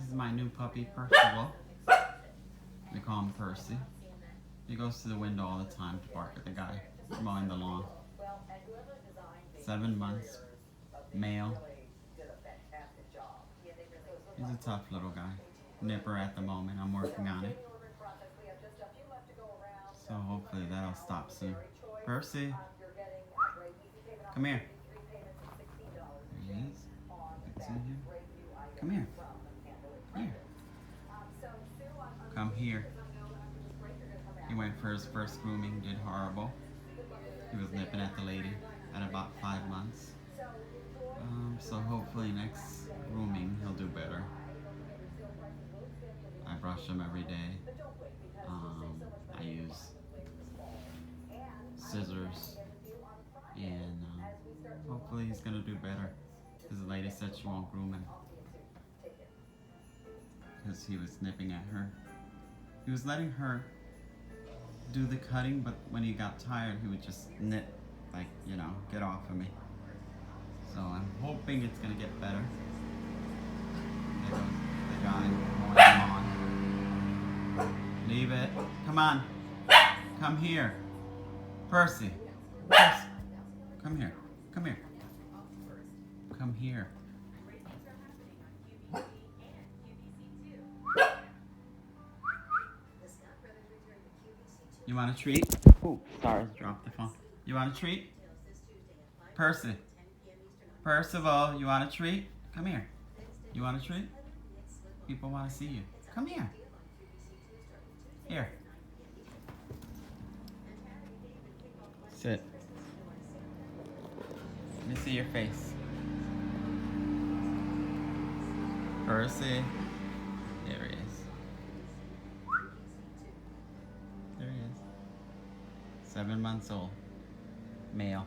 is my new puppy, Perceval. We call him Percy. He goes to the window all the time to bark at the guy mowing the lawn. 7 months, male. He's a tough little guy. Nipper at the moment. I'm working on it. So hopefully that'll stop soon. Percy, come here. There he is. You can see him. Come here. Here. Come here. He went for his first grooming, did horrible. He was nipping at the lady at about 5 months. So hopefully next grooming he'll do better. I brush him every day. I use scissors, and hopefully he's gonna do better. Because the lady said she won't groom him because he was nipping at her. He was letting her do the cutting, but when he got tired, he would just nip, like, you know, get off of me. So I'm hoping it's gonna get better. There goes the guy mowing the lawn. Leave it. Come on. Come here. Percy. Percy. Come here. Come here. Come here. You want a treat? Oh, sorry, dropped the phone. You want a treat? Percy. Perceval, you want a treat? Come here. You want a treat? People want to see you. Come here. Here. Sit. Let me see your face. Percy. There he is. There he is. 7 months old. Male.